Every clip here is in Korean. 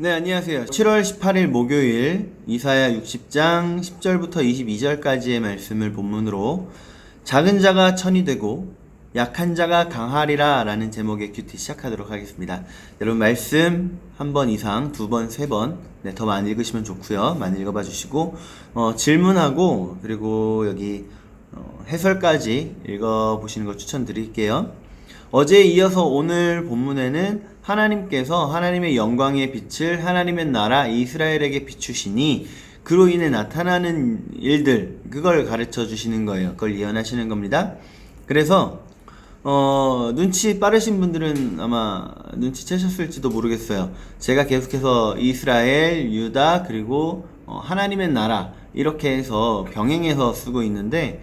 네, 안녕하세요. 7월 18일 목요일 이사야 60장 10절부터 22절까지의 말씀을 본문으로 작은 자가 천이 되고 약한 자가 강하리라 라는 제목의 큐티 시작하도록 하겠습니다. 여러분 말씀 한 번 이상, 두 번, 세 번, 더 많이 읽으시면 좋고요. 많이 읽어봐 주시고 질문하고 그리고 여기 해설까지 읽어보시는 걸 추천드릴게요. 어제에 이어서 오늘 본문에는 하나님께서 하나님의 영광의 빛을 하나님의 나라 이스라엘에게 비추시니 그로 인해 나타나는 일들, 그걸 가르쳐 주시는 거예요. 그걸 예언하시는 겁니다. 그래서 눈치 빠르신 분들은 아마 눈치채셨을지도 모르겠어요. 제가 계속해서 이스라엘, 유다, 그리고 하나님의 나라 이렇게 해서 병행해서 쓰고 있는데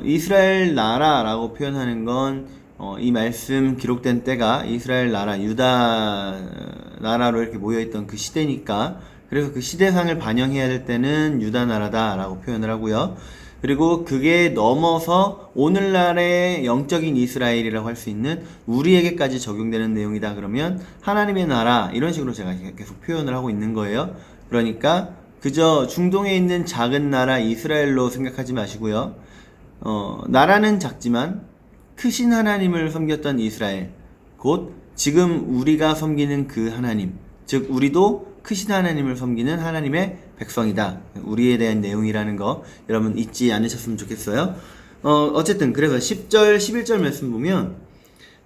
이스라엘 나라라고 표현하는 건 이 말씀 기록된 때가 이스라엘 나라, 유다 나라로 이렇게 모여있던 그 시대니까, 그래서 그 시대상을 반영해야 될 때는 유다 나라다라고 표현을 하고요. 그리고 그게 넘어서 오늘날의 영적인 이스라엘이라고 할 수 있는 우리에게까지 적용되는 내용이다 그러면 하나님의 나라, 이런 식으로 제가 계속 표현을 하고 있는 거예요. 그러니까 그저 중동에 있는 작은 나라 이스라엘로 생각하지 마시고요. 나라는 작지만 크신 하나님을 섬겼던 이스라엘, 곧 지금 우리가 섬기는 그 하나님, 즉 우리도 크신 하나님을 섬기는 하나님의 백성이다. 우리에 대한 내용이라는 거 여러분 잊지 않으셨으면 좋겠어요. 어쨌든 그래서 10절 11절 말씀 보면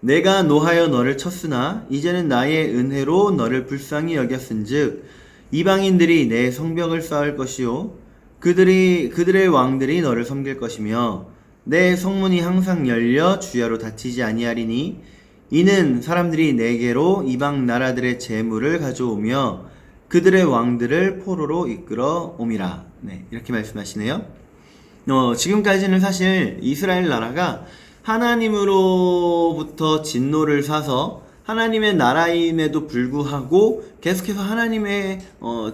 내가 노하여 너를 쳤으나 이제는 나의 은혜로 너를 불쌍히 여겼은즉 이방인들이 내 성벽을 쌓을 것이요 그들의 왕들이 너를 섬길 것이며 내 성문이 항상 열려 주야로 닫히지 아니하리니 이는 사람들이 내게로 이방 나라들의 재물을 가져오며 그들의 왕들을 포로로 이끌어 옴이라. 이렇게 말씀하시네요. 지금까지는 사실 이스라엘 나라가 하나님으로부터 진노를 사서 하나님의 나라임에도 불구하고 계속해서 하나님의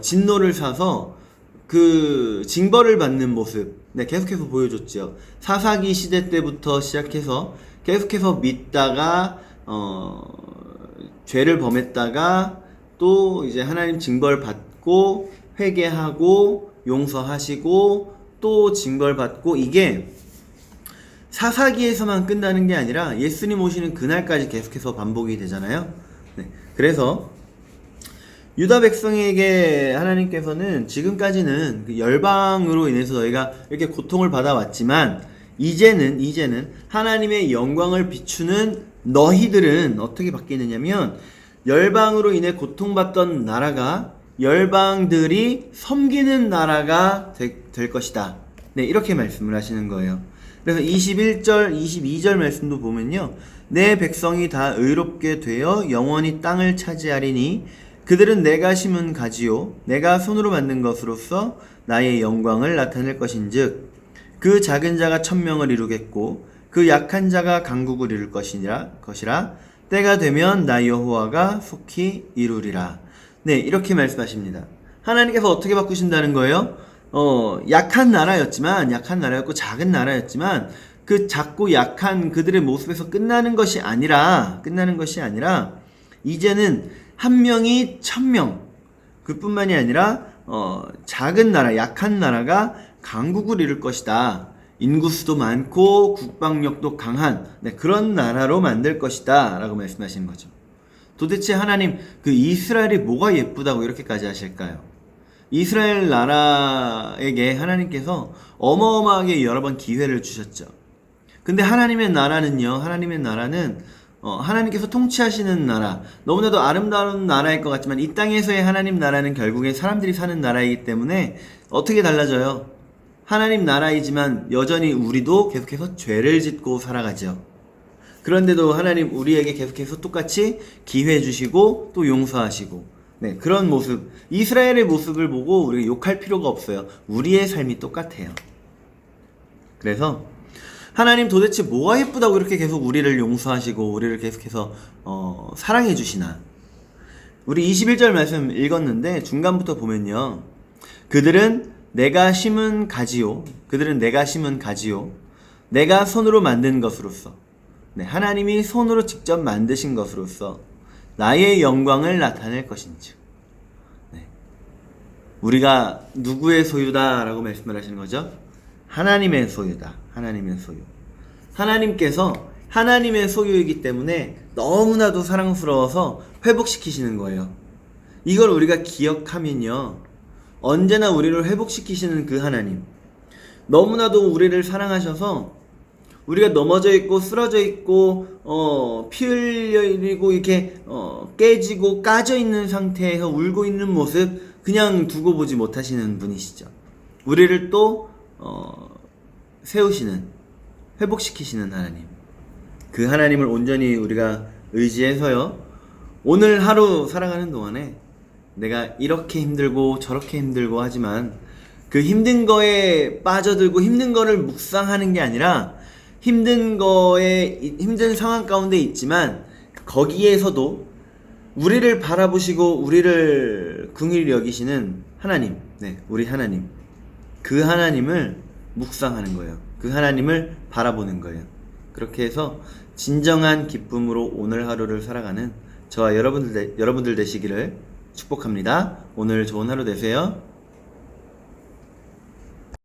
진노를 사서 그 징벌을 받는 모습, 계속해서 보여줬죠. 사사기 시대 때부터 시작해서 계속해서 믿다가 죄를 범했다가 또 이제 하나님 징벌 받고 회개하고 용서하시고 또 징벌 받고, 이게 사사기에서만 끝나는 게 아니라 예수님 오시는 그날까지 계속해서 반복이 되잖아요. 그래서 유다 백성에게 하나님께서는 지금까지는 그 열방으로 인해서 너희가 이렇게 고통을 받아왔지만 이제는 하나님의 영광을 비추는 너희들은 어떻게 바뀌느냐면 열방으로 인해 고통받던 나라가 열방들이 섬기는 나라가 될 것이다. 이렇게 말씀을 하시는 거예요. 그래서 21절, 22절 말씀도 보면요. 내 백성이 다 의롭게 되어 영원히 땅을 차지하리니 그들은 내가 심은 가지요 내가 손으로 만든 것으로서 나의 영광을 나타낼 것인즉 그 작은 자가 천명을 이루겠고 그 약한 자가 강국을 이룰 것이라 때가 되면 나 여호와가 속히 이루리라. 이렇게 말씀하십니다. 하나님께서 어떻게 바꾸신다는 거예요? 약한 나라였고 작은 나라였지만 그 작고 약한 그들의 모습에서 끝나는 것이 아니라 이제는 한 명이 천명, 그뿐만이 아니라 작은 나라, 약한 나라가 강국을 이룰 것이다. 인구수도 많고 국방력도 강한 그런 나라로 만들 것이다 라고 말씀하시는 거죠. 도대체 하나님 그 이스라엘이 뭐가 예쁘다고 이렇게까지 하실까요? 이스라엘 나라에게 하나님께서 어마어마하게 여러 번 기회를 주셨죠. 근데 하나님의 나라는 하나님께서 통치하시는 나라, 너무나도 아름다운 나라일 것 같지만 이 땅에서의 하나님 나라는 결국엔 사람들이 사는 나라이기 때문에 어떻게 달라져요? 하나님 나라이지만 여전히 우리도 계속해서 죄를 짓고 살아가죠. 그런데도 하나님 우리에게 계속해서 똑같이 기회 주시고 또 용서하시고 그런 모습, 이스라엘의 모습을 보고 우리가 욕할 필요가 없어요. 우리의 삶이 똑같아요. 그래서 하나님 도대체 뭐가 예쁘다고 이렇게 계속 우리를 용서하시고 우리를 계속해서 사랑해 주시나? 우리 21절 말씀 읽었는데 중간부터 보면요. 그들은 내가 심은 가지요 내가 손으로 만든 것으로서, 하나님이 손으로 직접 만드신 것으로서 나의 영광을 나타낼 것인즉 우리가 누구의 소유다라고 말씀을 하시는 거죠? 하나님의 소유다. 하나님의 소유. 하나님께서 하나님의 소유이기 때문에 너무나도 사랑스러워서 회복시키시는 거예요. 이걸 우리가 기억하면요, 언제나 우리를 회복시키시는 그 하나님, 너무나도 우리를 사랑하셔서 우리가 넘어져 있고 쓰러져 있고 피 흘리고 이렇게 깨지고 까져 있는 상태에서 울고 있는 모습 그냥 두고 보지 못하시는 분이시죠. 우리를 또 세우시는, 회복시키시는 하나님, 그 하나님을 온전히 우리가 의지해서요, 오늘 하루 살아가는 동안에 내가 이렇게 힘들고 저렇게 힘들고 하지만 그 힘든 거에 빠져들고 힘든 거를 묵상하는 게 아니라 힘든 상황 가운데 있지만 거기에서도 우리를 바라보시고 우리를 긍휼히 여기시는 하나님, 네, 우리 하나님, 그 하나님을 묵상하는 거예요. 그 하나님을 바라보는 거예요. 그렇게 해서 진정한 기쁨으로 오늘 하루를 살아가는 저와 여러분들 되시기를 축복합니다. 오늘 좋은 하루 되세요.